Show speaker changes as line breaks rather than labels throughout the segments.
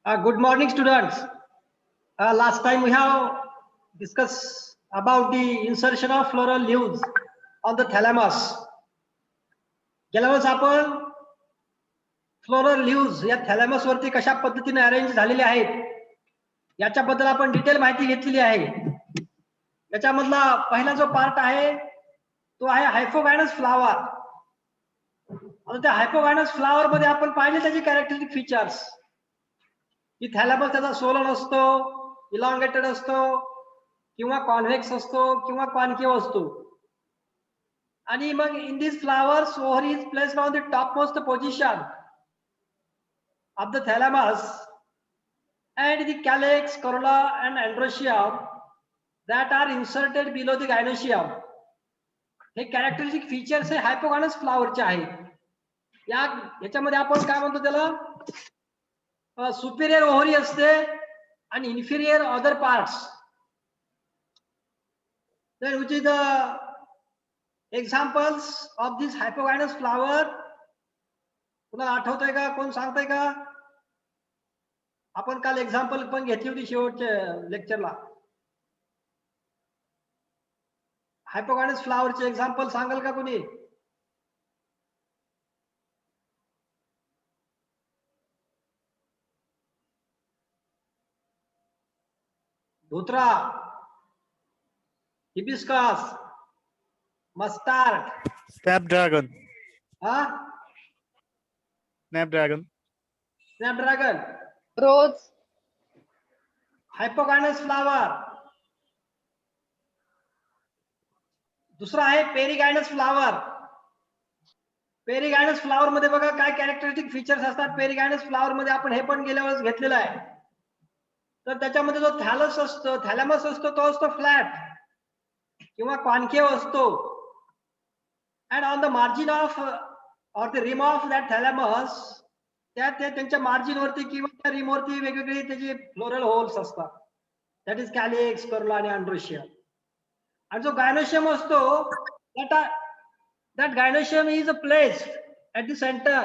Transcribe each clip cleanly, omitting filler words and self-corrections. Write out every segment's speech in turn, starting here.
Good morning, students. Last time we have discussed about the insertion of floral leaves on the thalamus. गेल्या वेळेस आपण floral leaves या थॅलॅमस वरती कशा पद्धतीने अरेंज झालेले आहेत याच्याबद्दल आपण डिटेल माहिती घेतलेली आहे. याच्यामधला पहिला जो पार्ट आहे तो आहे हायपोगायनस फ्लावर. आता त्या हायपोगायनस फ्लावर मध्ये आपण पाहिले त्याचे कॅरेक्टरिस्टिक फीचर्स की थॅलॅमस त्याचा सोलन असतो, इलॉंगेटेड असतो किंवा कॉन्व्हेक्स असतो किंवा कॉन्केव्ह असतो. आणि मग in this flowers ovary is placed on the top most position of the thalamus and the calyx, corolla and androecium that are inserted below the gynoecium. हे कॅरेक्टरिस्टिक फीचर्स हे हायपोगायनस फ्लावरचे आहेत. याच्यामध्ये आपण काय म्हणतो त्याला सुपिरियर ओव्हरी असते आणि inferior other parts. then which is the examples of this hypogynous flower? कुणाला आठवतंय का? कोण सांगतंय का? आपण काल एक्झाम्पल पण घेतली होती शेवटच्या लेक्चरला. हायपोगायनस फ्लावरचे एक्झाम्पल सांगाल का कोणी? धोत्रा, hibiscus, mustard,
snapdragon. Snapdragon.
Snapdragon,
rose,
hypogynous flower. दुसरा आहे पेरिगायनस फ्लावर. पेरिगायनस फ्लावर मध्ये बघा काय कॅरेक्टरिस्टिक फीचर्स असतात. पेरिगायनस फ्लावर मध्ये आपण हे पण गेल्या वेळेस घेतलेलं आहे. तर त्याच्यामध्ये जो थॅलॅमस असतो तो असतो फ्लॅट किंवा कॉन्केव्ह असतो. And on the margin of or the rim of that thalamus त्यांच्या मार्जिन वरती किंवा त्या रिम वरती वेगवेगळे त्याचे फ्लोरल होल्स असतात. दॅट इज कॅलिक्स, करोला आणि अँड्रोशियम. आणि जो गायनोशियम असतो that gynoecium is placed at the center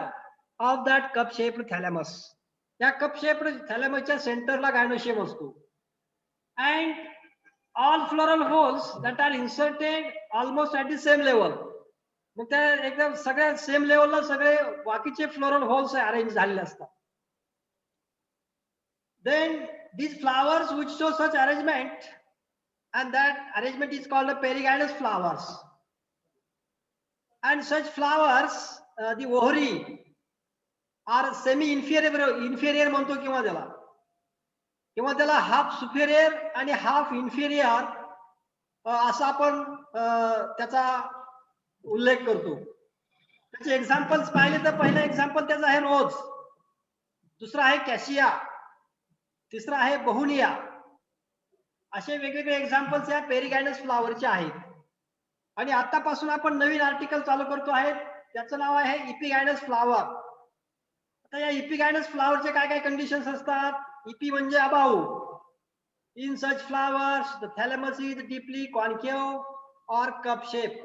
of that cup shaped thalamus. त्या cup shaped thalamusच्या सेंटरला गायनोशियम असतो. and all floral holes that are inserted almost at the same level. मग त्या एकदम सगळ्या सेम लेवलला सगळे बाकीचे फ्लोरल होल्स अरेंज झालेले असतात. then these flowers which show such arrangement and that arrangement is called the perigynous flowers. And such flowers, the ovary are semi inferior म्हणतो किंवा त्याला हाफ सुपेरियर आणि हाफ इन्फिरियर असं आपण त्याचा उल्लेख करतो. त्याचे एक्झाम्पल्स पाहिले तर पहिलं एक्झाम्पल त्याचं आहे रोज, दुसरा आहे कॅशिया, तिसरा आहे बहुनिया. असे वेगवेगळे एक्झाम्पल्स या पेरिगायनस फ्लावरचे आहेत. आणि आतापासून आपण नवीन आर्टिकल चालू करतो आहे, त्याचं नाव आहे इपिगायनस फ्लावर. आता या इपिगायनस फ्लावरचे काय काय कंडिशन्स असतात? इपी म्हणजे above. In such flowers the thalamus is deeply concave or cup shape.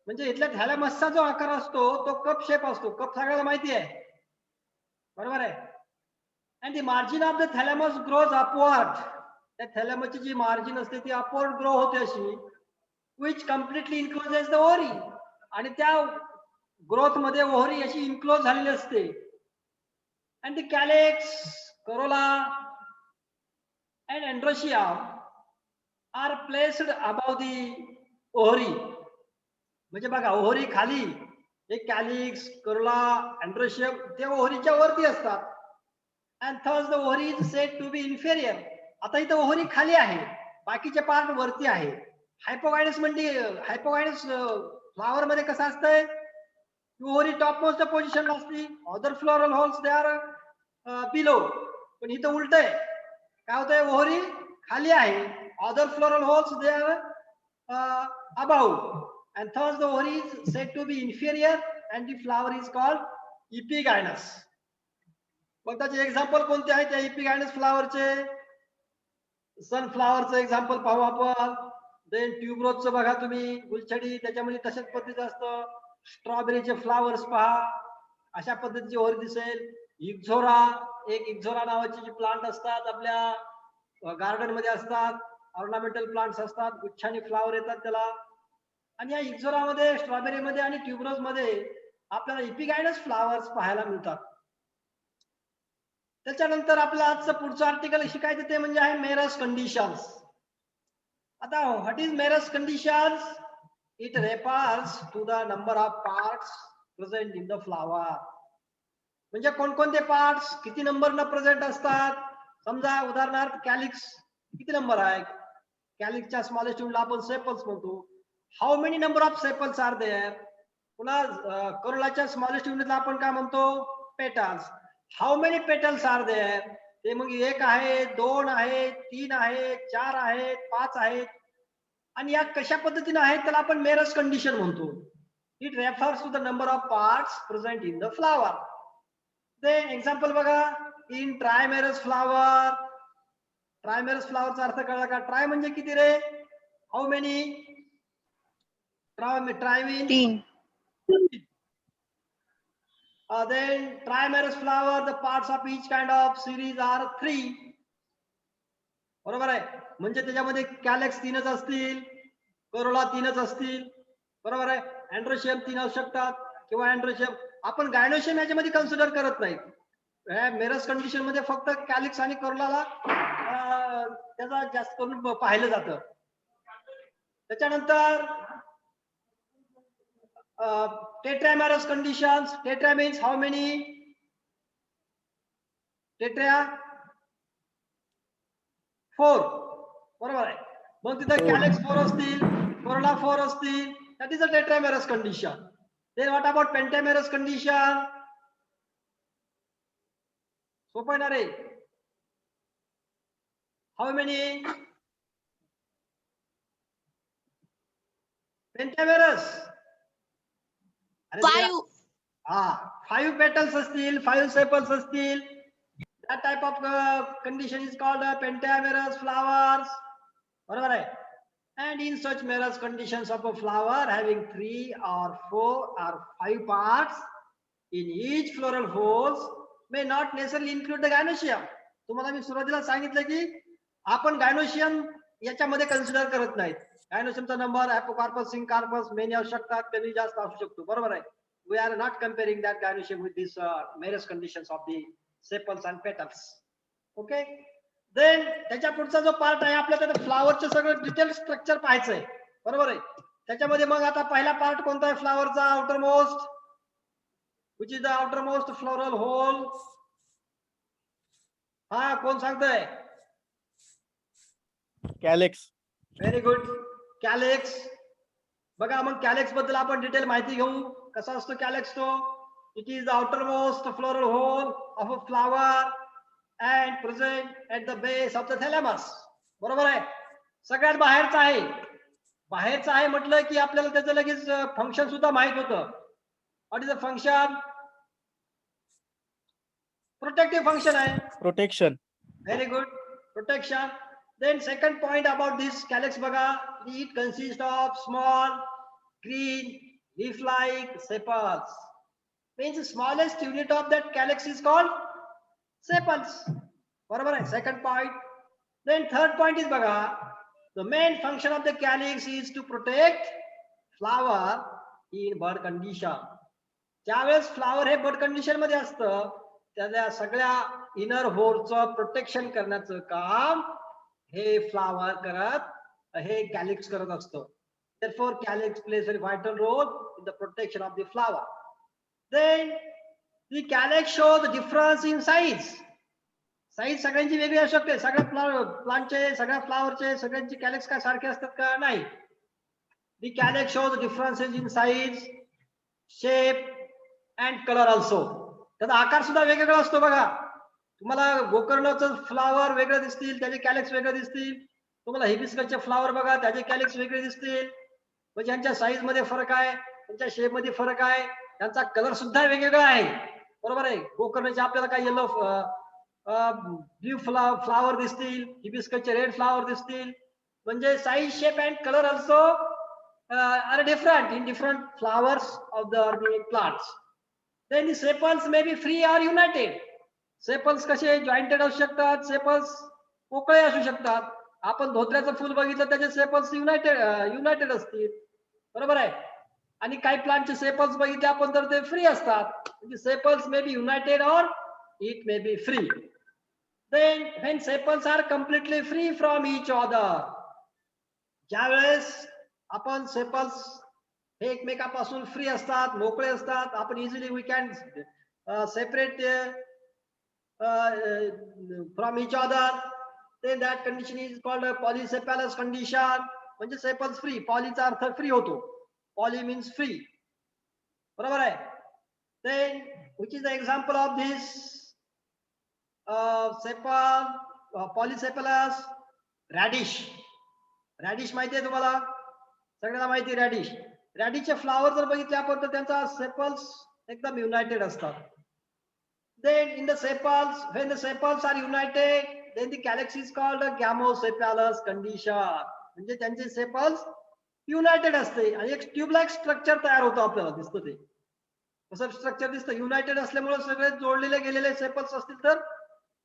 म्हणजे इथल्या थॅलॅमसचा जो आकार असतो तो कप शेप असतो. कप सगळ्याला माहिती आहे, बरोबर आहे. And the margin of the thalamus grows upward. त्या थॅलॅमसची जी मार्जिन असते ती अपवर्ड ग्रो होते अशी, which completely encloses the ovary. आणि त्या ग्रोथ मध्ये ओव्हरी अशी इन्क्लोज झालेली असते. and the calyx, corolla and androecium are placed above the ovary. म्हणजे बघा ओव्हरी खाली एक कॅलिक्स, करोला, अँड्रोशियम ते ओव्हरीच्या वरती असतात. and thus the ovary is said to be inferior. आता इथं ओव्हरी खाली आहे, बाकीचे पार्ट वरती आहे. हायपोगायनस म्हणजे हायपोगायनस फ्लावर मध्ये कसं असतंय, ओव्हरी टॉप मोस्ट पोझिशनला असते, other floral holes they are below. पण इथं उलट आहे, काय होतंय, ओव्हरी खाली आहे, other floral holes they are above. and thus the ovary is said to be inferior and the flower is called epigaynous. मग त्याचे एक्झाम्पल कोणते आहेत त्या इपिगायनस फ्लावरचे? सनफ्लावरचं एक्झाम्पल पाहू आपण. देन ट्यूबरोजचं बघा तुम्ही, गुलछडी त्याच्यामध्ये तशाच पद्धतीचं असतं. स्ट्रॉबेरीचे फ्लावर्स पहा, अशा पद्धतीची ओव्हरी दिसेल. इक्झोरा, एक इक्झोरा नावाची जी प्लांट असतात आपल्या गार्डन मध्ये असतात, ऑर्नामेंटल प्लांट्स असतात, गुच्छानी फ्लावर येतात त्याला. आणि या इक्झोरामध्ये, स्ट्रॉबेरी मध्ये आणि ट्युबरोज मध्ये आपल्याला इपिगायनस फ्लावर्स पाहायला मिळतात. त्याच्यानंतर आपलं आजचं पुढचं आर्टिकल शिकायचं ते म्हणजे आहे मेरस कंडिशन्स. आता what is merous conditions? It refers to the number of parts present in the flower. म्हणजे कोणकोणते पार्ट्स किती नंबरनं प्रेझेंट असतात. समजा उदाहरणार्थ कॅलिक्स किती नंबर आहे, कॅलिक्सच्या स्मॉलेस्ट युनिटला आपण सेपल्स म्हणतो. How many number of sepals are there. पुन्हा करोलाच्या स्मॉलेस्ट युनिटला आपण काय म्हणतो, petals. How many petals are there. ते मग 1 आहे, 2 आहे, 3 आहे, 4 आहेत, 5 आहेत. आणि या कशा पद्धतीने आहेत त्याला आपण मेरस कंडिशन म्हणतो. It refers to the number of parts present in the flower. ते एक्झाम्पल बघा, इन ट्रायमेरस फ्लावर. ट्रायमेरस फ्लावरचा अर्थ कळला का? ट्राय म्हणजे किती रे? How many? Tri means
3.
then trimerous flower, the parts of each kind of series are 3. बरोबर आहे. म्हणजे त्याच्यामध्ये कॅलेक्स 3च असतील, करोला 3च असतील. बरोबर आहे. अँड्रोशियम 3 असू शकतात किंवा अँड्रोशियम आपण गायनोशियम याच्यामध्ये कन्सिडर करत नाही. मेरस कंडिशन मध्ये फक्त कॅलिक्स आणि करोलाला त्याचा जास्त करून पाहिलं जातं. त्याच्यानंतर tetramerous conditions. Tetra means how many? Tetra 4. बरोबर आहे. मग तिथे कॅलेक्स 4 असतील, करोला 4 असतील. That is a tetramerous condition. Then what about pentamerous condition? सोपं आहे ना रे? How many? Pentamerous.
5.
5 petals असतील, 5 sepals असतील. That type of condition is called pentamerous flowers. बरोबर आहे. And in such merous conditions of a flower having 3 or 4 or 5 parts in each floral holes may not necessarily include the gynoecium. तुम्हाला मी सुरुवातीला सांगितलं की आपण gynoecium याच्यामध्ये consider करत नाहीत. गायनोशियमचा नंबर एपोकार्पस, सिंकार्पस मेनी असू शकतात, कमी जास्त असू शकतो. बरोबर आहे. We are not comparing that gynoecium with these merous conditions of the sepals and petals. Okay. Then त्याच्या पुढचा जो पार्ट आहे आपल्याला फ्लावरचं सगळं डिटेल स्ट्रक्चर पाहायचंय. बरोबर आहे. त्याच्यामध्ये मग आता पहिला पार्ट कोणता आहे फ्लावरचा? Outer most. which is the outermost floral hole? हा कोण सांगतंय?
कॅलेक्स.
Very good. कॅलेक्स. बघा मग कॅलेक्स बद्दल आपण डिटेल माहिती घेऊ. कसा असतो कॅलेक्स तो? It is the outermost floral whorl of a flower and present at the base of the thalamus. बरोबर आहे. सगळ्यात बाहेरचा आहे. बाहेरचा आहे म्हटलं की आपल्याला त्याचं लगेच फंक्शन सुद्धा माहित होतं. What is the function? Protective function आहे.
Protection.
Very good. Protection. Then second point about this calyx baga, it consists of small green leaf-like sepals. Means the smallest unit of that calyx is called sepals. बरोबर आहे. Second point. Then third point is baga, the main function of the calyx is to protect flower in bud condition. ज्यावेळेस flower हे बड condition मध्ये असतं त्याच्या सगळ्या inner होलचं protection करण्याचं काम हे फ्लावर करत, हे कॅलिक्स करत असतो. Therefore calyx plays a vital role in the protection of the flower. Then the calyx shows the difference in size. Size सगळ्यांची वेगळी असू शकते. सगळ्या प्लांटचे, सगळ्या फ्लावरचे, सगळ्यांचे कॅलिक्स काय सारखे असतात का? नाही. The calyx shows differences in size, shape and color also. त्याचा आकार सुद्धा वेगवेगळा असतो बघा. तुम्हाला गोकर्णाचं फ्लावर वेगळं दिसतील, त्याचे कॅलिक्स वेगळे दिसतील. तुम्हाला हिबिस्कसचे फ्लावर बघा, त्याचे कॅलिक्स वेगळे दिसतील. म्हणजे यांच्या साईज मध्ये फरक आहे, त्यांच्या शेप मध्ये फरक आहे, त्यांचा कलर सुद्धा वेगवेगळा आहे. बरोबर आहे. गोकर्णाचे आपल्याला काय येलो ब्ल्यू फ्लावर दिसतील, हिबिस्कसचे रेड फ्लावर दिसतील. म्हणजे size, shape and colour also are different in different flowers of the organic plants. Then the sepals may be free or united. Sepals कसे जॉईंटेड असू शकतात, सेपल्स पोकळे असू शकतात. आपण धोत्र्याचं फुल बघितलं त्याचे सेपल्स युनायटेड असतील, बरोबर आहे. आणि काही प्लांटचे सेपल्स बघितले आपण तर ते फ्री असतात. म्हणजे सेपल्स मे बी युनायटेड और it may B free. Then when sepals are completely free from each other, ज्यावेळेस आपण सेपल्स हे एकमेकापासून फ्री असतात, मोकळे असतात, आपण easily we can separate from each other, then that condition is called a polycephalous condition. म्हणजे sepals free, पॉलीचा अर्थ फ्री होतो, पॉली मीन्स फ्री, बरोबर आहे. then which is the example of this sepal polysepalous? Radish. Radish माहिती आहे तुम्हाला, सगळ्यांना माहिती आहे रॅडिश. रॅडिशचे फ्लावर जर बघितले आपण तर त्यांचा सेपल्स एकदम युनायटेड असतात. Then in the sepals, when the sepals are united, then the calyx is called a gamosepalous condition. म्हणजे त्यांचे सेपल्स युनायटेड असते आणि एक ट्यूब लाईक स्ट्रक्चर तयार होतं, आपल्याला दिसतं ते कसं स्ट्रक्चर दिसतं. युनायटेड असल्यामुळे सगळे जोडलेले गेलेले सेपल्स असतील तर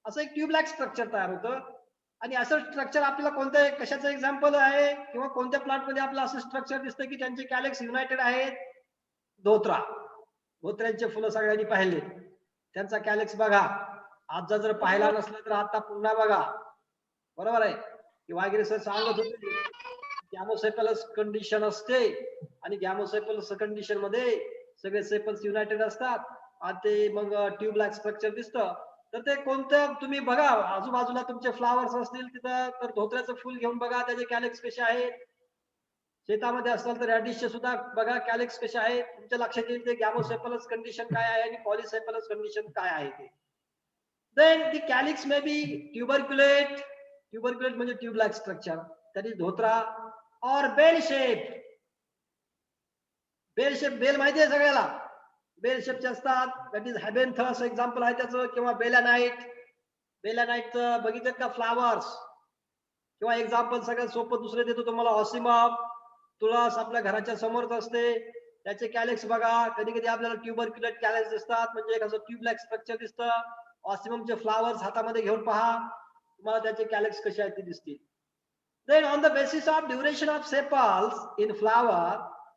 असं एक ट्यूब लाईक स्ट्रक्चर तयार होतं. आणि असं स्ट्रक्चर आपल्याला कोणत्या कशाचं एक्झाम्पल आहे किंवा कोणत्या प्लांट मध्ये आपल्याला असं स्ट्रक्चर दिसतं की त्यांचे कॅलेक्स युनायटेड आहेत? धोत्रा. धोत्र्यांचे फुलं सगळ्यांनी पाहिले, त्यांचा कॅलेक्स बघा. आज जर पाहिला नसला तर आता पुन्हा बघा, बरोबर आहे. की वागिरे सर सांगत होते गॅमोसेपलस कंडिशन असते आणि गॅमोसेपलस कंडिशन मध्ये सगळे सेपल्स युनायटेड असतात आणि ते मग ट्यूब लाईक स्ट्रक्चर दिसतं. तर ते कोणतं तुम्ही बघा, आजूबाजूला तुमचे फ्लावर्स असतील तिथं तर धोत्र्याचं फुल घेऊन बघा त्याचे कॅलेक्स कसे आहेत. शेतामध्ये असेल तर रॅडिशचे सुद्धा बघा कॅलेक्स कसे आहेत. तुमच्या लक्षात येईल ते गॅमोसेपलस कंडिशन काय आहे आणि पॉलीसेपलस कंडिशन काय आहे ते. Then the calyx may be tuberculate. Tuberculate म्हणजे tube like structure, that is धोत्रा. और bell shape. Bell shape, bell माहिती आहे सगळ्याला, बेल शेपचे असतात. दॅट इज हॅबेन्थस एक्झाम्पल आहे त्याचं, किंवा बेलानाइट. बेलानाइटचं बघितलं का फ्लावर्स, किंवा एक्झाम्पल सगळ्यात सोपं दुसरे देतो तुम्हाला, ऑसिमम. तुळस आपल्या घराच्या समोरच असते, त्याचे कॅलेक्स बघा. कधी कधी आपल्याला ट्युबरक्युलेट कॅलेक्स दिसतात, म्हणजे एक असं ट्यूब लाईक स्ट्रक्चर दिसतं. ऑसिममचे फ्लावर्स हातामध्ये घेऊन पहा, तुम्हाला त्याचे कॅलेक्स कसे आहेत ते दिसतील. Then on the basis of duration of sepals in flower,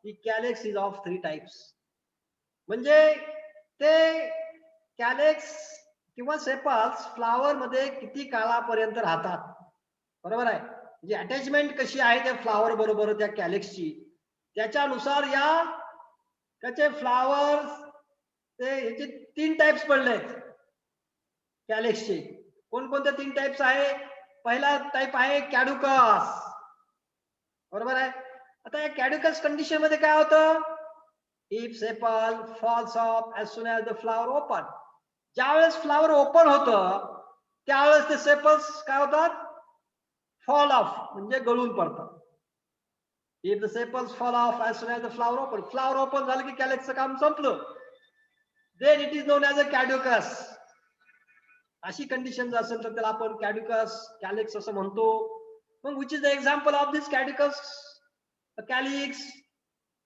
the calyx is of 3 types. म्हणजे ते कॅलेक्स किंवा सेपल्स फ्लावर मध्ये किती काळापर्यंत राहतात, बरोबर आहे. म्हणजे अटॅचमेंट कशी आहे त्या फ्लावर बरोबर त्या कॅलेक्सची, त्याच्यानुसार या त्याचे फ्लावर्स ते ह्याचे 3 टाइप्स पडलेत कॅलेक्सचे. कोणकोणत्या 3 टाइप्स आहे? पहिला टाइप आहे कॅड्युकस, बरोबर आहे. आता या कॅड्युकस कंडिशन मध्ये काय होतं? If sepal falls off as soon as the flower open. ज्यावेळेस फ्लावर ओपन होतं त्यावेळेस ते सेपल्स काय होतात? फॉल ऑफ म्हणजे गळून पडतात. If the sepals fall off as soon as the flower open. Flower open झालं की कॅलेक्सचं काम संपलं. Then it is known as a caducous. अशी कंडिशन जर असेल तर त्याला आपण कॅड्युकस कॅलेक्स असं म्हणतो. मग which is the example of this caducous calyx?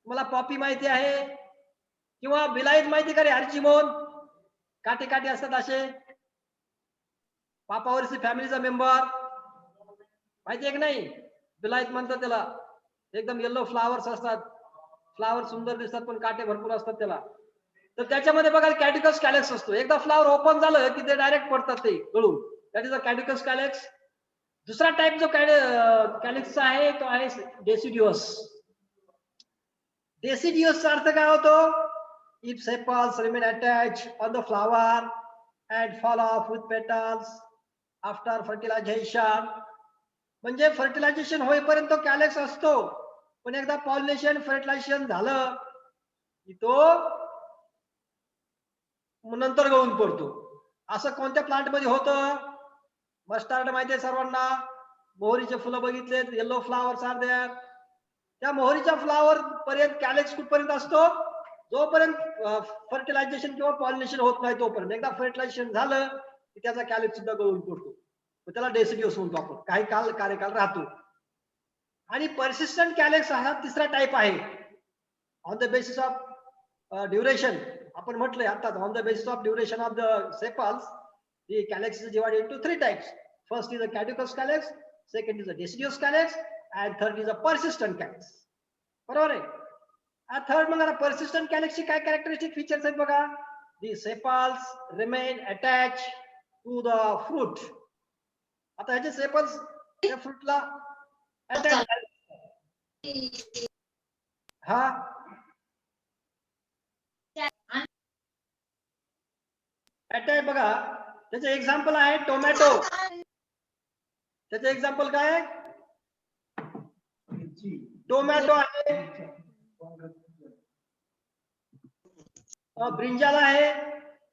तुम्हाला पॉपी माहिती आहे किंवा बिलाईत माहिती का रे? हरचिमोन काटे काटे असतात असे, पापावरची फॅमिलीचा मेंबर माहिती आहे की नाही? बिलाईत म्हणतात त्याला. एकदम येल्लो फ्लावर्स असतात, फ्लावर सुंदर दिसतात पण काटे भरपूर असतात त्याला. तर त्याच्यामध्ये बघा कॅड्युकस कॅलेक्स असतो. एकदा फ्लावर ओपन झालं की ते डायरेक्ट पडतात ते गळून. That is a caducous calyx. दुसरा टाइप जो कॅलेक्सचा आहे तो आहे डेसिडियस. डेसिडियसचा अर्थ काय होतो? If sepals remain attach on the flower and fall off with petals after fertilization. म्हणजे फर्टिलायझेशन होईपर्यंत कॅलेक्स असतो, पण एकदा पॉलिनेशन फर्टिलायझेशन झालं की तो नंतर गळून पडतो. असं कोणत्या प्लांट मध्ये होतं? मस्टार्ड माहिती आहे सर्वांना. मोहरीचे फुलं बघितले, येल्लो फ्लावर्स आर देअर. त्या मोहरीच्या फ्लावर पर्यंत कॅलेक्स कुठपर्यंत असतो? जोपर्यंत फर्टिलायझेशन किंवा पॉलिनेशन होत नाही तोपर्यंत. एकदा फर्टिलायझेशन झालं की त्याचा कॅलेक्स सुद्धा गळून पडतो. त्याला डेसिडियस म्हणतो आपण. काही काल कार्यकाल राहतो. आणि पर्सिस्टंट कॅलेक्स हा तिसरा टाइप आहे. On the basis of duration, आपण म्हटलंय आता, on the basis of duration of the sepals The calyx is divided into three types. First is a caducous calyx, second is a deciduous calyx, and third is a persistent calyx. बरोबर आहे. Third मग persistent calyx ची काय characteristic features आहेत बघा. The sepals remain attached to the fruit. आता ह्याचे sepals त्या फ्रूटला attach हा अटॅच बघा. त्याचे एक्झाम्पल आहे टोमॅटो. त्याचे एक्झाम्पल काय आहे? टोमॅटो आहे, ब्रिंजाल आहे.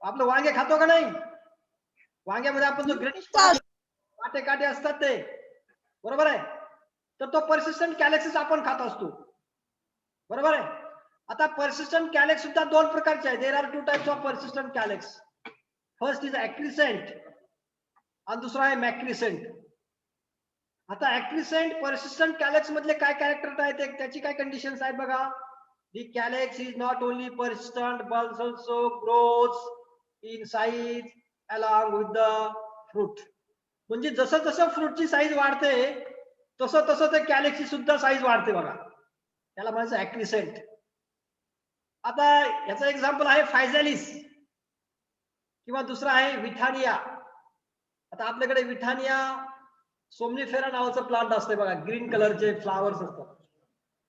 आपलं वांगे खातो का नाही? वांग्यामध्ये आपण जो ग्रेनिश काटे काटे असतात ते, बरोबर आहे. तर तो पर्सिस्टंट कॅलेक्सिस आपण खात असतो, बरोबर आहे. आता पर्सिस्टंट कॅलेक्स सुद्धा दोन प्रकारचे आहे. There are two types of persistent calyx. First is accrescent आणि दुसरा आहे मॅक्रिसेंट. आता ऍक्रिसेंट पर्सिस्टंट कॅलेक्स मधले काय कॅरेक्टर आहेत, त्याची काय कंडिशन्स आहेत बघा. The calyx is not only persistent but also grows in size along with the fruit. म्हणजे जसं जसं फ्रूटची साईज वाढते तसं तसं ते कॅलेक्सची सुद्धा साईज वाढते बघा. त्याला म्हणायचं ऍक्रिसेंट. आता याचं एक्झाम्पल आहे फायझॅलिस किंवा दुसरा आहे विठानिया. आता आपल्याकडे विठानिया सोमनीफेरा नावाचं प्लांट असते बघा, ग्रीन कलरचे फ्लावर्स असतात.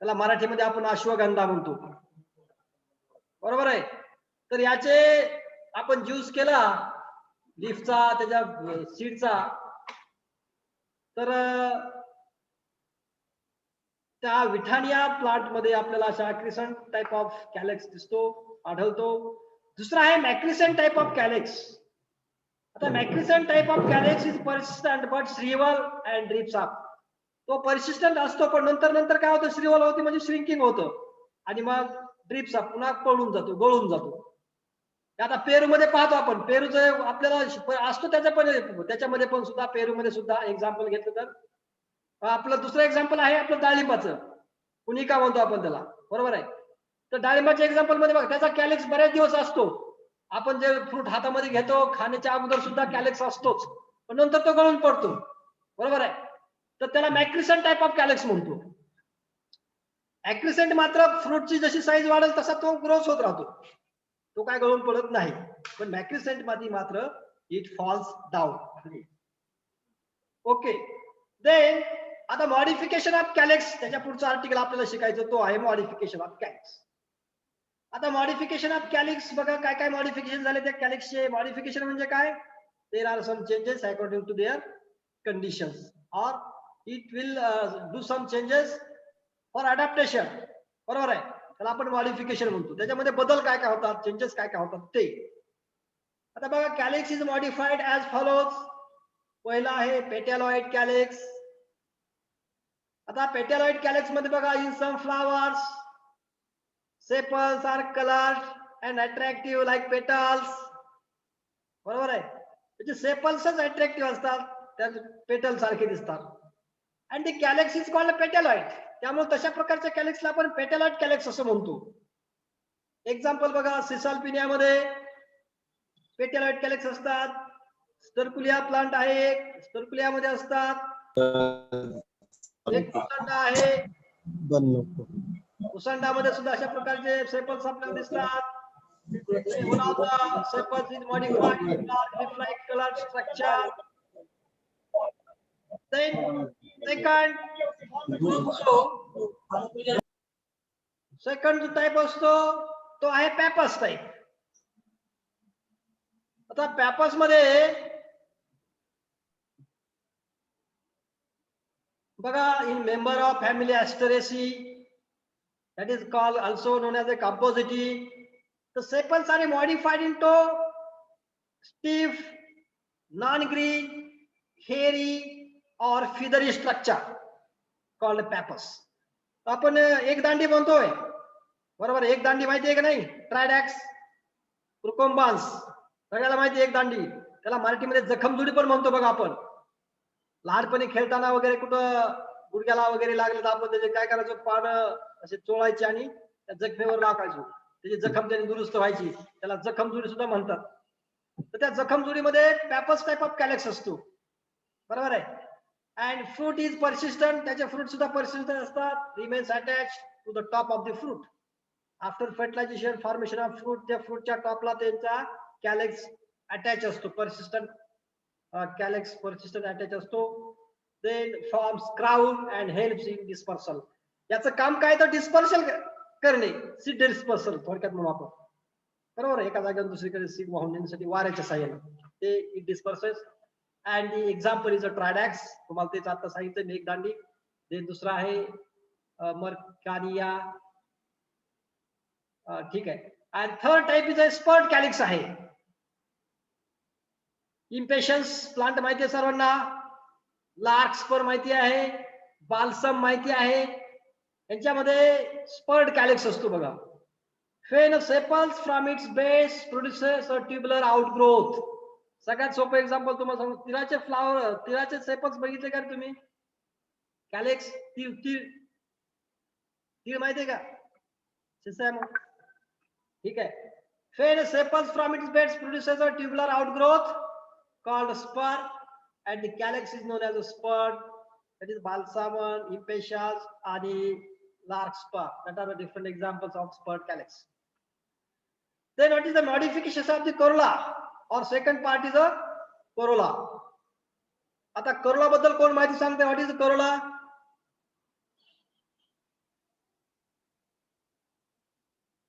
त्याला मराठीमध्ये आपण अश्वगंधा म्हणतो, बरोबर आहे. तर याचे आपण ज्यूस केला लीफचा, त्याच्या सीडचा, तर त्या विठानिया प्लांट मध्ये आपल्याला अशा ऍक्रिसेंट टाइप ऑफ कॅलेक्स दिसतो, आढळतो. दुसरा आहे मॅक्रिसेंट टाइप ऑफ कॅलेक्स. आता marcescent type of calyx is persistent but shrivel and drips up. तो पर्सिस्टंट असतो पण नंतर नंतर काय होतं, श्रीवल होते म्हणजे श्रिंकिंग होतं आणि मग ड्रिप्स अप पुन्हा पळून जातो, गळून जातो. आता पेरू मध्ये पाहतो आपण, पेरूचं आपल्याला असतो त्याच्यामध्ये पण सुद्धा, पेरूमध्ये सुद्धा एक्झाम्पल घेतलं तर आपलं दुसरं एक्झाम्पल आहे आपलं डाळिंबाचं, पुनिका म्हणतो आपण त्याला, बरोबर आहे. तर डाळिंबाच्या एक्झाम्पल मध्ये बघा, त्याचा कॅलेक्स बरेच दिवस असतो. आपण जे फ्रूट हातामध्ये घेतो खाण्याच्या अगोदर सुद्धा कॅलेक्स असतोच, पण नंतर तो गळून पडतो, बरोबर आहे. तर त्याला मॅक्रिसेंट टाइप ऑफ कॅलेक्स म्हणतो. ऍक्रिसेंट मात्र फ्रूटची जशी साईज वाढेल तसा तो ग्रोथ होत राहतो, तो काय गळून पडत नाही. पण मॅक्रिसेंट मध्ये मात्र it falls down. Okay. Then आता मॉडिफिकेशन ऑफ कॅलेक्स, त्याच्या पुढचा आर्टिकल आपल्याला शिकायचं तो आहे मॉडिफिकेशन ऑफ कॅलेक्स. आता मॉडिफिकेशन ऑफ कॅलेक्स बघा, काय काय मॉडिफिकेशन झाले त्या कॅलेक्सचे. मॉडिफिकेशन म्हणजे काय, there are some changes according to their conditions और it will do some changes for adaptation, बरोबर आहे. त्याला आपण मॉडिफिकेशन म्हणतो. त्याच्यामध्ये बदल काय काय होतात, चेंजेस काय काय होतात ते. आता बघा, calyx is modified as follows. पहिला आहे पेटॅलॉइड कॅलेक्स. आता पेटॅलॉइड कॅलेक्स मध्ये बघा, in some flowers sepals are colored and attractive like petals, बरोबर आहे. त्याचे सेपल्सच अट्रॅक्टिव्ह असतात, त्या पेटल सारखे दिसतात. आणि ते कॅलेक्स इज कॉल्ड पेटॅलॉइड. त्यामुळे तशा प्रकारच्या कॅलेक्सला आपण पेटॅलॉइड कॅलेक्स असं म्हणतो. एक्झाम्पल बघा, सिसाल्पिनियामध्ये पेटॅलॉइड कॅलेक्स असतात. स्टर्कुलिया प्लांट आहे, स्टर्कुलियामध्ये असतात. एक उसंडा आहे, उसंडामध्ये सुद्धा अशा प्रकारचे सेपल्स आपल्याला दिसतात. One of the sepals is modified with dark reflect color structure. Then second जो टाइप असतो तो आहे पॅपस टाइप. आता पॅपस मध्ये बघा, in member of family Asteraceae, that is called also known as a composite. The sepals are modified into stiff, non-green, hairy or feathery structure called pappus. आपण एक दांडी म्हणतोय, बरोबर. एक दांडी माहिती आहे का नाही, ट्रायडॅक्स क्रुकोम्बान्स, सगळ्याला माहिती एक दांडी. त्याला मराठीमध्ये जखमजुडी पण म्हणतो बघा. आपण लहानपणी खेळताना वगैरे कुठं गुडघ्याला वगैरे लागलं तर आपण त्याचे काय करायचो, पानं असे चोळायचे आणि त्या जखमेवर लावायचो, त्याची जखम त्याने दुरुस्त व्हायची. त्याला जखमजुडी सुद्धा म्हणतात. तर त्या जखमजुडीमध्ये पॅपस टाइप ऑफ कॅलेक्स असतो, बरोबर आहे. अँड फ्रूट इज पर्सिस्टंट, त्याचे फ्रूट सुद्धा पर्सिस्टंट असतात. Remains attach to the top of the fruit. After fertilization formation of fruit, त्या फ्रूटच्या टॉपला त्यांचा कॅलेक्स अटॅच असतो, पर्सिस्टंट कॅलेक्स पर्सिस्टंट अटॅच असतो. Then forms crown and helps in dispersal. याचं काम काय तर डिस्पर्सल करणे, सीड डिस्पर्सल थोडक्यात म्हणून आपण, बरोबर. एका जागेवर दुसरीकडे सीड वाहून नेण्यासाठी वाऱ्याच्या साह्याने ते it disperses. And the example is a Tridax, तुम्हाला तेच आता सांगितलं, मेघदांडी. देन दुसरा आहे मर्कानिया, ठीक आहे. And third type is a spurred calyx आहे. इम्पेशन्स प्लांट माहिती आहे सर्वांना, लार्क स्पर माहिती आहे, बाल्सम माहिती आहे. यांच्यामध्ये स्पर्ड कॅलिक्स असतो बघा. When sepals from its base produces a tubular outgrowth. सगळ्यात सोपं एक्झाम्पल तुम्हाला सांगू, तिळाचे फ्लावर, तिळाचे सेपल्स बघितले का तुम्ही? कॅलिक्स, तीळ तीळ तीळ माहितीये का? ठीक आहे. When sepals from its base produces a tubular outgrowth called spur, and the calyx is known as a spur. That is balsamum, impatiens, and larkspur. That are the different examples of spurred calyx. Then what is the modification of the corolla, or second part is a corolla. आता corolla बद्दल कोण माहिती सांगते? What is the corolla?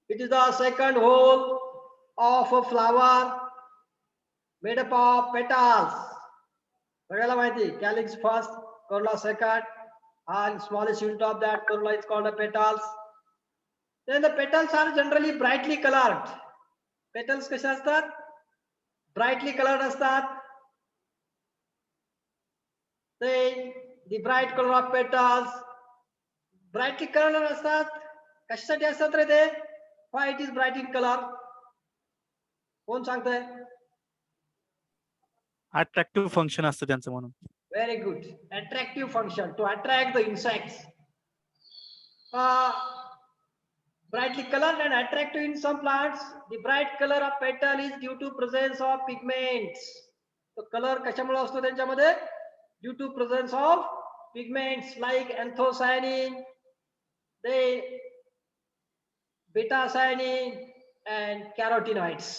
It is the second hole of a flower made up of petals. सगळ्याला माहिती, calyx first, corolla second, and smallest unit of that corolla is called a petals. Then the petals are generally brightly colored. Petals कसे असतात? Brightly colored असतात. Then the bright color of petals, brightly colored असतात. कशासाठी असतात रे ते? Why it is bright in color? कोण सांगतंय?
Attractive function असतं त्यांचं म्हणून.
Very good. Attractive function, to attract the insects. Brightly colored and attractive in some plants. The bright color of petal is due to presence of pigments. So color कशामुळे असतो त्यांच्यामध्ये? Due to presence of pigments like anthocyanin, they beta-cyanin and carotenoids.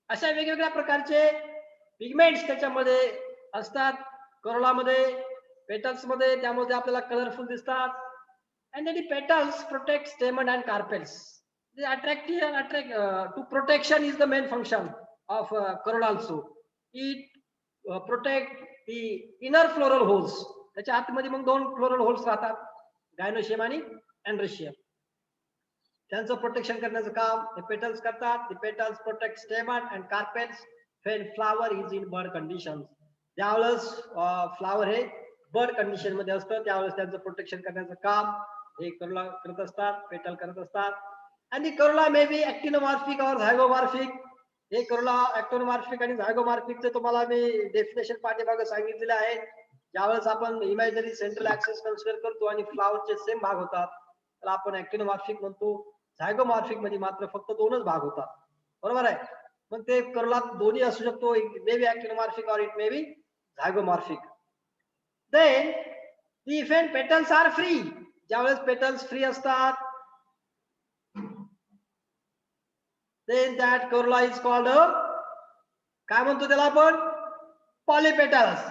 अशा वेगवेगळ्या प्रकारचे pigments त्याच्यामध्ये असतात करोलामध्ये, petals मध्ये, त्यामध्ये आपल्याला कलरफुल दिसतात. And then the petals protect stamen and carpels. The to protection is the main function of corolla also. It protect the inner floral holes. त्याच्या आतमध्ये मग दोन फ्लोरल होल्स राहतात, गायनोशियम आणि अँड्रोशियम. त्यांचं प्रोटेक्शन करण्याचं काम हे पेटल्स करतात. The petals protect stamen and carpels when flower is in bud condition. ज्यावेळेस फ्लावर हे बर्ड कंडिशन मध्ये असतं त्यावेळेस त्यांचं प्रोटेक्शन करण्याचं काम हे करोला करत असतात, पेटल करत असतात. आणि करोला मे बी ऍक्टिनोमॉर्फिक और झायगोमॉर्फिक. हे करोला ऍक्टिनोमॉर्फिक आणि झायगोमॉर्फिकचे तुम्हाला मी डेफिनेशन पाठीमागे सांगितलेले आहे. ज्यावेळेस आपण इमॅजिनरी सेंट्रल ऍक्सेस कन्सिडर करतो आणि फ्लावरचे सेम भाग होतात त्याला आपण ऍक्टिनोमॉर्फिक म्हणतो. झायगोमॉर्फिक मध्ये मात्र फक्त दोनच भाग होतात, बरोबर आहे. मग ते करोला दोन्ही असू शकतो, मे बी ऍक्टिनोमॉर्फिक और it may be zygomorphic. Then if and petals are free, ज्यावेळेस पेटल्स फ्री असतात, then that corolla is called a, काय म्हणतो त्याला आपण? पॉलीपेटल्स.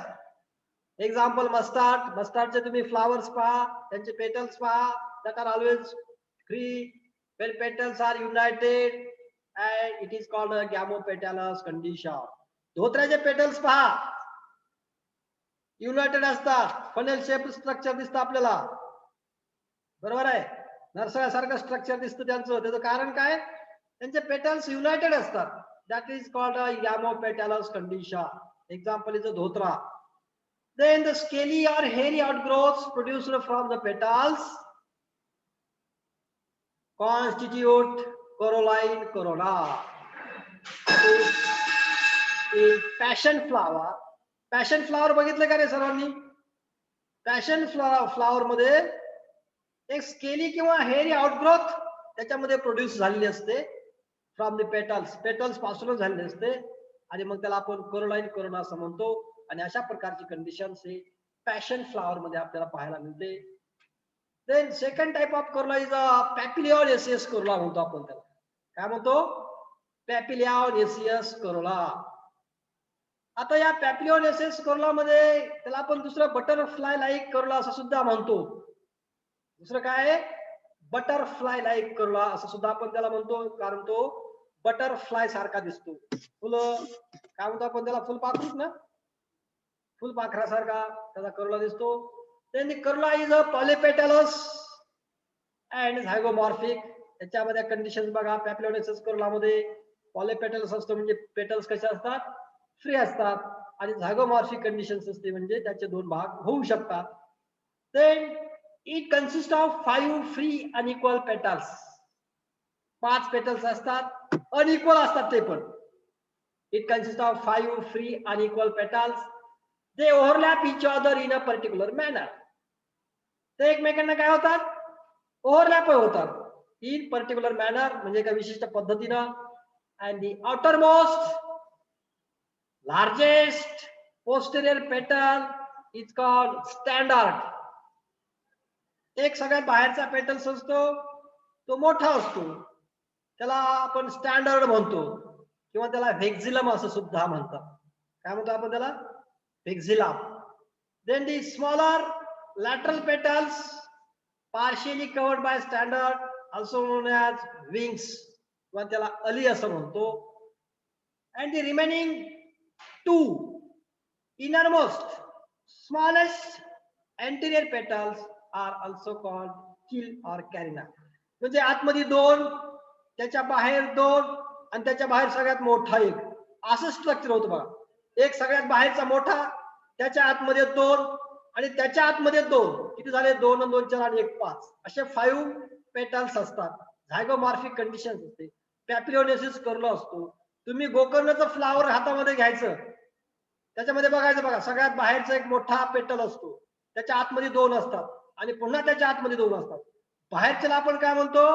Example mustard. मस्टार्डचे तुम्ही फ्लावर्स पहा, त्यांचे पेटल्स पहा, that are always free. When petals are united and it is called a gamopetalous condition. धोत्र्याचे पेटल्स पहा, युनायटेड असतात, फनेल शेप स्ट्रक्चर दिसतं आपल्याला, बरोबर आहे. नरसळ्यासारखं स्ट्रक्चर दिसतं त्यांचं. त्याचं कारण काय? त्यांचे पेटल्स युनायटेड असतात. That is called a gamopetalous condition. Example is a धोत्रा. Then the scaly or hairy outgrowths produced from the petals constitute corolline corolla. Passion flower. Passion flower बघितलं का रे सर्वांनी? पॅशन फ्लावर मध्ये एक स्केली किंवा हेरी outgrowth त्याच्यामध्ये प्रोड्यूस झालेली असते फ्रॉम द पेटल्स. पेटल्स पासूनच झालेली असते. आणि मग त्याला आपण कोरोलाईन कोरोना असं म्हणतो. आणि अशा प्रकारची कंडिशन्स हे पॅशन फ्लावर मध्ये आपल्याला पाहायला मिळते. Then second type of corolla is papilionaceous corolla म्हणतो आपण त्याला. काय म्हणतो? Papilionaceous corolla. आता या पॅपिलिओनेसियस कोरोला मध्ये त्याला आपण दुसरं बटरफ्लाय लाईक कोरोला असं सुद्धा म्हणतो. दुसरं काय आहे? बटरफ्लाय लाईक कोरोला असं सुद्धा आपण त्याला म्हणतो, कारण तो बटरफ्लाय सारखा दिसतो. फुलं काय म्हणतो आपण त्याला? फुलपाखरूच ना, फुलपाखरासारखा त्याचा कोरोला दिसतो. Then the corolla is a polypetalous and zygomorphic. त्याच्यामध्ये कंडिशन बघा, पॅपिलिओनेसिस कोरोला मध्ये पॉलीपेटल्स असतो म्हणजे पेटल्स कसे असतात? फ्री असतात. आणि झायगोमॉर्फिक कंडिशन्स असते म्हणजे त्याचे दोन भाग होऊ शकतात. Then it consists of 5 free unequal petals. 5 petals असतात, अनइक्वल असतात ते पण. It consists of 5 free unequal petals. They overlap each other in a particular manner. ते एकमेकांना काय होतात? ओव्हरलॅप होतात इन पर्टिक्युलर मॅनर, म्हणजे एका विशिष्ट पद्धतीनं. And the outermost largest posterior पेटल इज कॉल्ड स्टँडर्ड. एक सगळ्यात बाहेरचा पेटल्स असतो तो मोठा असतो, त्याला आपण स्टँडर्ड म्हणतो, किंवा त्याला व्हेक्झिलम असं सुद्धा म्हणतात. काय म्हणतो आपण त्याला? व्हेक्झिलम. Then the smaller lateral petals partially covered by standard, also known as wings, किंवा त्याला अली असं म्हणतो. And the remaining 2 innermost smallest anterior petals are also called keel or carina. म्हणजे आतमध्ये 2, त्याच्या बाहेर 2, आणि त्याच्या बाहेर सगळ्यात मोठा एक, असं स्ट्रक्चर होतं बघा. एक सगळ्यात बाहेरचा मोठा, त्याच्या आतमध्ये 2, आणि त्याच्या आतमध्ये 2. किती झाले? 2 आणि 2 4 आणि 1 5. असे 5 पेटल्स असतात. झायगोमॉर्फिक कंडिशन असते. पॅपिलिओनेसिस कोरोला असतो. तुम्ही गोकर्णाचं फ्लावर हातामध्ये घ्यायचं, त्याच्यामध्ये बघायचं बघा, सगळ्यात बाहेरचा एक मोठा पेटल असतो, त्याच्या आतमध्ये 2 असतात, आणि पुन्हा त्याच्या आतमध्ये 2 असतात. बाहेरच्याला आपण काय म्हणतो?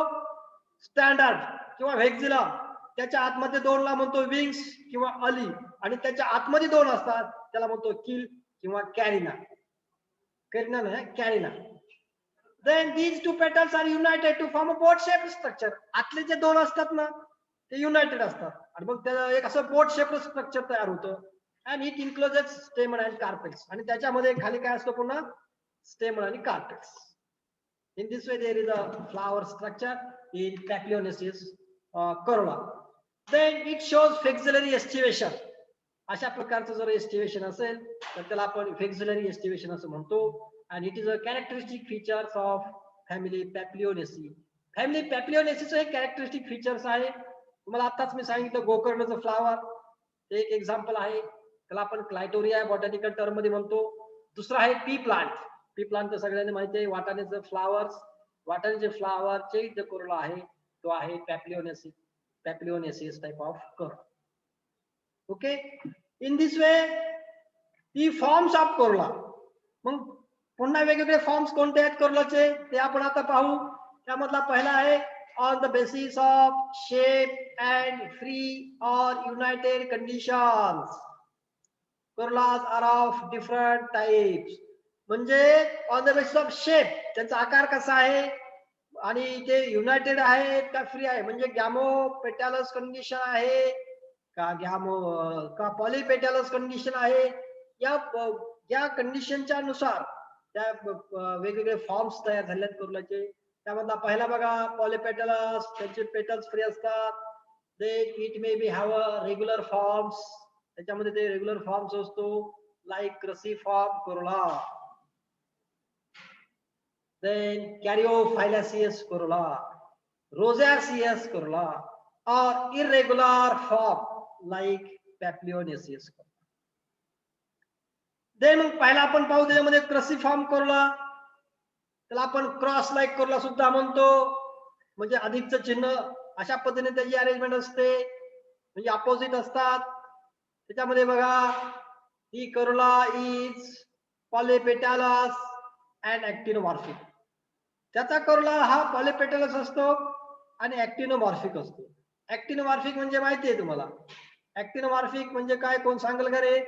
स्टँडर्ड किंवा व्हेक्झिलम. त्याच्या आतमध्ये 2 ला म्हणतो विंग्स किंवा अली, आणि त्याच्या आतमध्ये 2 असतात त्याला म्हणतो किल किंवा कॅरिना. कॅरिना नाही, Karina. Then these 2 petals are united to form a boat shaped structure. आतले जे 2 असतात ना, ते युनायटेड असतात, आणि मग त्याला एक असं बोट शेप्ड स्ट्रक्चर तयार होतं. and it includes stamen and carpels. आणि त्याच्यामध्ये खाली काय असतो? पुन्हा stamen आणि carpels. In this way there is a flower structure in Papilionesis corolla. Then it shows vexillary estivation. अशा प्रकारचं जर एस्टिवेशन असेल तर त्याला आपण व्हेक्झिलरी एस्टिवेशन असं म्हणतो. and it is a characteristic features of family Papilionaceae. Family Papilionaceae हे कॅरेक्टरिस्टिक फीचर्स आहे. तुम्हाला आताच मी सांगितलं गोकर्णचं फ्लावर एक एक्झाम्पल आहे, त्याला आपण क्लायटोरिया बॉटॅनिकल टर्म मध्ये म्हणतो. दुसरा आहे पी प्लांट. पी प्लांट तर सगळ्यांना माहिती आहे, वाटाण्याचं फ्लावर्स. वाटाण्याचे फ्लावरचे जे कोरोला आहे तो आहे papilionaceous. Papilionaceous type of corolla. Okay. In this way the forms of corolla. मग पुन्हा वेगवेगळे फॉर्म्स कोणते आहेत कोरोलाचे ते आपण आता पाहू. त्यामधला पहिला आहे on the basis of shape and free or united conditions. Corollas are of different types. म्हणजे on the basis of shape, त्यांचा आकार कसा आहे, आणि ते युनायटेड आहेत का फ्री आहे, म्हणजे गॅमो पेटॅलस कंडिशन आहे का का पॉलीपेटॅलस कंडिशन आहे, या कंडिशनच्या नुसार त्या वेगवेगळे फॉर्म्स तयार झाले आहेत कोरोलाचे. त्यामधला पहिला बघा पॉलीपेटॅलस, त्यांचे पेटल्स फ्री असतात. Then it may be have a regular forms, त्याच्यामध्ये ते रेग्युलर फॉर्म्स असतो like cruciform corolla. Then caryophyllaceous corolla, rosaceous corolla, or irregular form like Papilionesis. देन पहिला आपण पाहू त्याच्यामध्ये क्रसिफॉर्म कोरोला, त्याला आपण क्रॉस लाईक कोरोला सुद्धा म्हणतो, म्हणजे अधिकचं चिन्ह. अशा पद्धतीने त्याची अरेंजमेंट असते, म्हणजे अपोजिट असतात. त्याच्यामध्ये बघा ही कोरोला इज पॉलीपेटॅलस अँड ऍक्टिनोमॉर्फिक. त्याचा कोरोला हा पॉलीपेटॅलस असतो आणि ऍक्टिनोमॉर्फिक असतो. ऍक्टिनोमॉर्फिक म्हणजे माहिती आहे तुम्हाला, ऍक्टिनोमॉर्फिक म्हणजे काय, कोण सांगेल का रे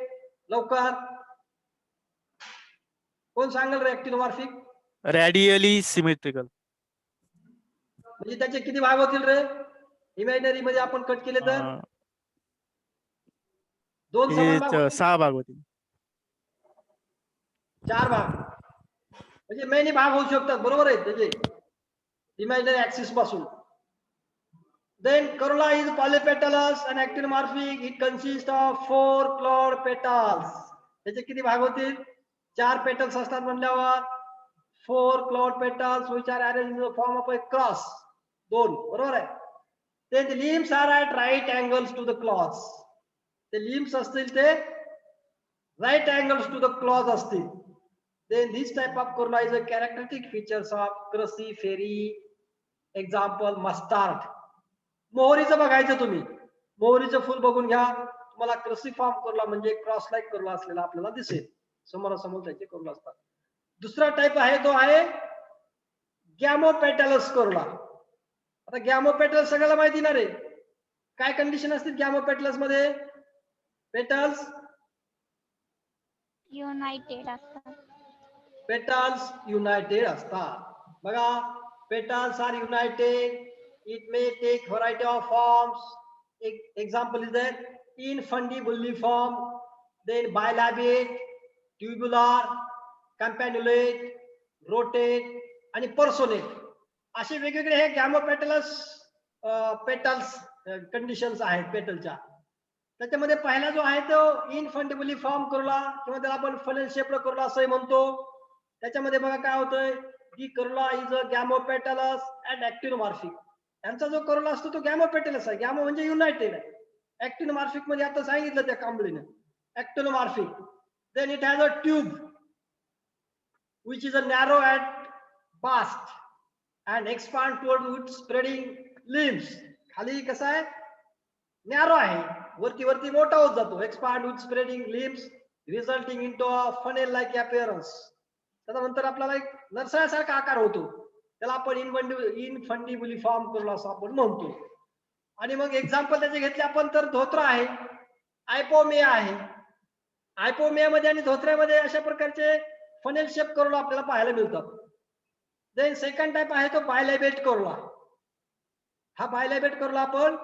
लवकर? कोण सांगेल रे ऍक्टिनोमॉर्फिक?
Radially symmetrical.
म्हणजे त्याचे किती भाग होतील रे इमॅजिनरी मध्ये आपण कट केले तर? दोन समान भाग होतील?
6 भाग होतील.
4 भाग म्हणजे मेनी भाग होऊ शकतात, बरोबर आहे त्याचे इमॅजिनरी ऍक्सिस पासून. Then corolla is polypetalous and actinomorphic. It consists of 4 clawed petals. त्याचे किती भाग होतील? 4 पेटल्स असतात म्हणल्यावर 4 clawed petals which are arranged in the form of a cross. 2, बरोबर आहे. Then the limbs are at right angles to the claws. ते limbs असतील ते right angles to the claws असतील. Then this type of corolla is a characteristic features of crucifery. Example mustard. मोहरीचं बघायचं तुम्ही, मोहरीचं फुल बघून घ्या, तुम्हाला क्रसिफॉर्म करोला म्हणजे क्रॉस लाईक करोला असलेला आपल्याला दिसेल. समोरासमोर त्याचे करोला असतात. दुसरा टाइप आहे तो आहे गॅमोपेटलस करोला. आता गॅमोपेटलस सगळ्याला माहिती ना रे, काय कंडिशन असते गॅमोपेटलस मध्ये? पेटल्स
युनायटेड असतात.
पेटल्स युनायटेड असतात. बघा, petals are united. It may take variety of forms. Example is there infundibuliform, then bilobate, tubular, campanulate, rotate आणि पर्सोनेट. असे वेगवेगळे हे गॅमोपेटलस पेटल्स कंडिशन्स आहेत पेटलच्या. त्याच्यामध्ये पहिला जो आहे तो इनफंडिबुलिफॉर्म करोला किंवा त्याला आपण फनेल शेप्ड करोला असंही म्हणतो. त्याच्यामध्ये बघा काय होतंय, दी Corolla is a gamopetalous and ऍक्टिनोमॉर्फिक. यांचा जो करोला असतो तो गॅमोपेटलस आहे. गॅमो म्हणजे युनायटेड आहे. ऍक्टिनोमॉर्फिक मध्ये आता सांगितलं त्या कांबळीने actinomorphic. Then it has a tube which is a narrow at bast and expand toward its spreading limbs. खाली कसं आहे, नॅरो आहे, वरती वरती मोठा होत जातो. Expand with spreading limbs resulting into a funnel like appearance. त्यानंतर आपल्याला एक नरसाळ्यासारखा आकार होतो, त्याला आपण इनफंडिबुलिफॉर्म करोला असं आपण म्हणतो. आणि मग एक्झाम्पल त्याचे घेतले आपण तर धोत्रा आहे, आयपोमिया आहे. आयपोमिया मध्ये आणि धोत्र्यामध्ये अशा प्रकारचे फनेल शेप करोला आपल्याला पाहायला मिळतात. देन सेकंड टाइप आहे तो बायलॅबेट करोला. हा बायलॅबेट करोला आपण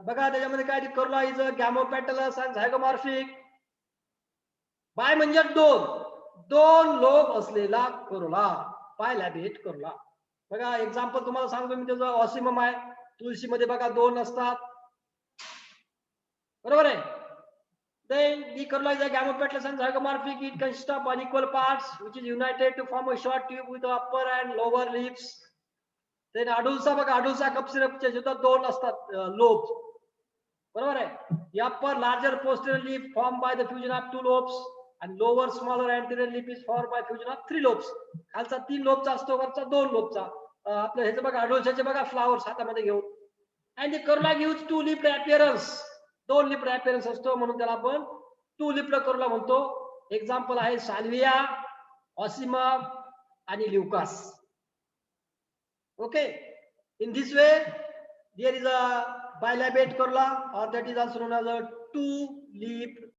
बघा त्याच्यामध्ये काय, corolla is a gamopetalous and zygomorphic. Bi म्हणजे दोन लोब असलेला करोला, बायलॅबेट करोला. बघा एक्झाम्पल तुम्हाला सांगतो मी त्याचं. ऑसिमम आहे, तुळशीमध्ये बघा 2 असतात, बरोबर आहे. Then the corolla is a gamopetalous and zygomorphic. It consists of unequal parts which is united to form a short tube with upper and lower lips. Then adulsa बघा, adulsa कप सिरपचे सुद्धा 2 असतात lobes, बरोबर आहे. upper larger posterior lip formed by the fusion of 2 lobes and lower smaller anterior lip is formed by fusion of 3 lobes. खालचा 3 लोबचा असतो, वरचा 2 लोबचा. आपलं ह्याचं बघा, adulsaचे बघा फ्लावर्स हातामध्ये घेऊन. and the corolla gives 2 lipped appearance. 2 lipped appearance असतो, म्हणून त्याला आपण 2 लिप्ड करोला म्हणतो. एक्झाम्पल आहे साल्विया, ऑसिमम आणि Leucas. Okay, in this way there is a bilabiate corolla, or that is also known as a 2 lipped